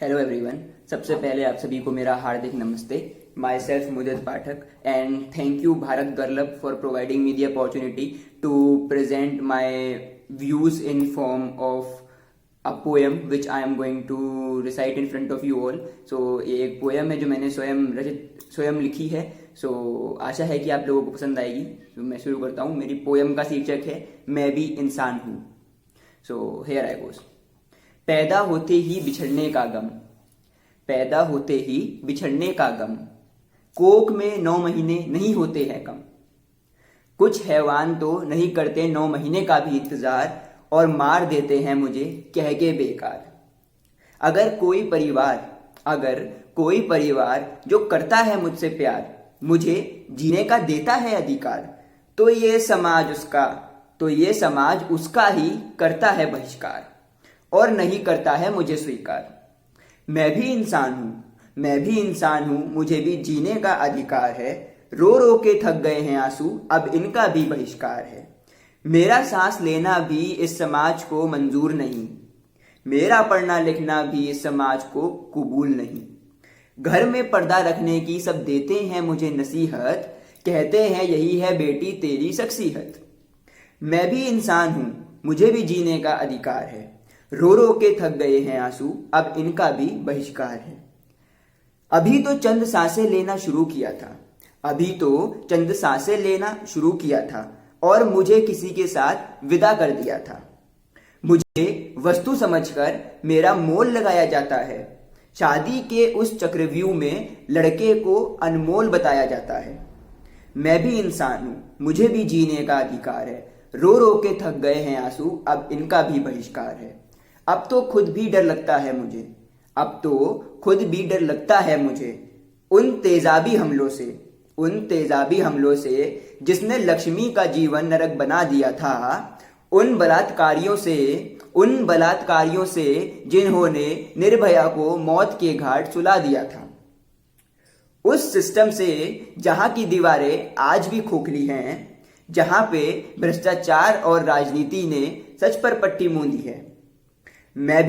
Hello everyone. सबसे पहले आप सभी को मेरा हार्दिक नमस्ते। Myself Mudit Pathak and thank you Bharat गर्लभ for providing me the opportunity to present my views in form of a poem which I am going to recite in front of you all. So ये एक poem है जो मैंने स्वयं लिखी है। सो आशा है कि आप लोगों को पसंद आएगी। तो मैं शुरू करता हूँ। मेरी पोएम का शीर्षक है मैं भी इंसान हूँ। सो हेयर आई गोस। पैदा होते ही बिछड़ने का गम, पैदा होते ही बिछड़ने का गम, कोख में 9 महीने नहीं होते हैं कम। कुछ हैवान तो नहीं करते 9 महीने का भी इंतजार और मार देते हैं मुझे कह के बेकार। अगर कोई परिवार जो करता है मुझसे प्यार, मुझे जीने का देता है अधिकार, तो ये समाज उसका ही करता है बहिष्कार और नहीं करता है मुझे स्वीकार। मैं भी इंसान हूँ, मुझे भी जीने का अधिकार है। रो रो के थक गए हैं आंसू, अब इनका भी बहिष्कार है। मेरा सांस लेना भी इस समाज को मंजूर नहीं, मेरा पढ़ना लिखना भी इस समाज को कबूल नहीं। घर में पर्दा रखने की सब देते हैं मुझे नसीहत, कहते हैं यही है बेटी तेरी शख्सियत। मैं भी इंसान हूँ, मुझे भी जीने का अधिकार है। रो रो के थक गए हैं आंसू, अब इनका भी बहिष्कार है। अभी तो चंद सांसें लेना शुरू किया था और मुझे किसी के साथ विदा कर दिया था। मुझे वस्तु समझकर मेरा मोल लगाया जाता है। शादी के उस चक्रव्यूह में लड़के को अनमोल बताया जाता है। मैं भी इंसान हूं, मुझे भी जीने का अधिकार है। रो रो के थक गए हैं आंसू, अब इनका भी बहिष्कार है। अब तो खुद भी डर लगता है मुझे उन तेजाबी हमलों से जिसने लक्ष्मी का जीवन नरक बना दिया था। उन बलात्कारियों से जिन्होंने निर्भया को मौत के घाट सुला दिया था। उस सिस्टम से जहां की दीवारें आज भी खोखली हैं, जहां पे भ्रष्टाचार और राजनीति ने सच पर पट्टी मूंदी है। मैं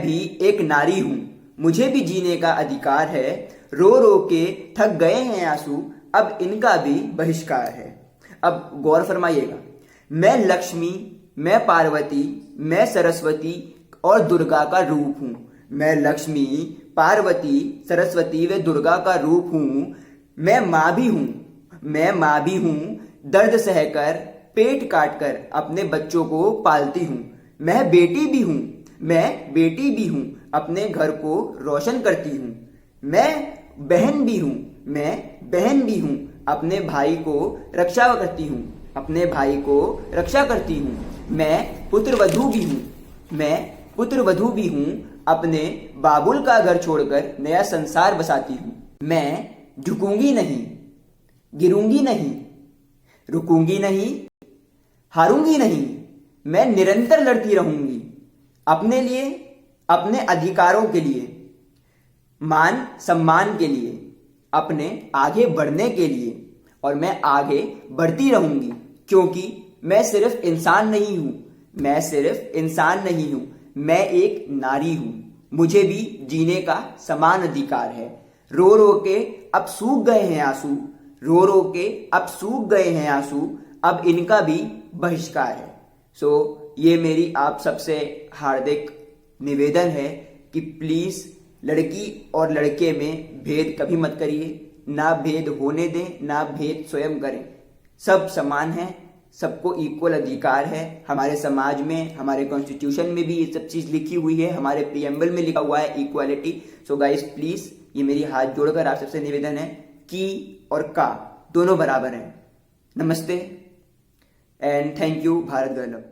भी एक नारी हूं, मुझे भी जीने का अधिकार है। रो रो के थक गए हैं आंसू, अब इनका भी बहिष्कार है। अब गौर फरमाइएगा। मैं लक्ष्मी, मैं पार्वती, मैं सरस्वती और दुर्गा का रूप हूं। मैं लक्ष्मी, पार्वती, सरस्वती व दुर्गा का रूप हूं। मैं माँ भी हूं, दर्द सहकर पेट काटकर अपने बच्चों को पालती हूं। मैं बेटी भी हूं, अपने घर को रोशन करती हूं। मैं बहन भी हूं, अपने भाई को रक्षा करती हूं। मैं पुत्रवधू भी हूं, अपने बाबुल का घर छोड़कर नया संसार बसाती हूं। मैं झुकूंगी नहीं, गिरूंगी नहीं, रुकूंगी नहीं, हारूंगी नहीं। मैं निरंतर लड़ती रहूंगी अपने लिए, अपने अधिकारों के लिए, मान सम्मान के लिए, अपने आगे बढ़ने के लिए। और मैं आगे बढ़ती रहूंगी क्योंकि मैं सिर्फ इंसान नहीं हूं, मैं एक नारी हूं। मुझे भी जीने का समान अधिकार है। रो रो के अब सूख गए हैं आंसू, अब इनका भी बहिष्कार है। सो ये मेरी आप सबसे हार्दिक निवेदन है कि प्लीज लड़की और लड़के में भेद कभी मत करिए। ना भेद होने दें, ना भेद स्वयं करें। सब समान हैं, सबको इक्वल अधिकार है। हमारे समाज में, हमारे कॉन्स्टिट्यूशन में भी ये सब चीज लिखी हुई है, हमारे प्रीएम्बल में लिखा हुआ है इक्वालिटी। सो गाइस प्लीज, ये मेरी हाथ जोड़कर आप सबसे निवेदन है कि और का दोनों बराबर हैं। नमस्ते एंड थैंक यू भारत गर्लभ।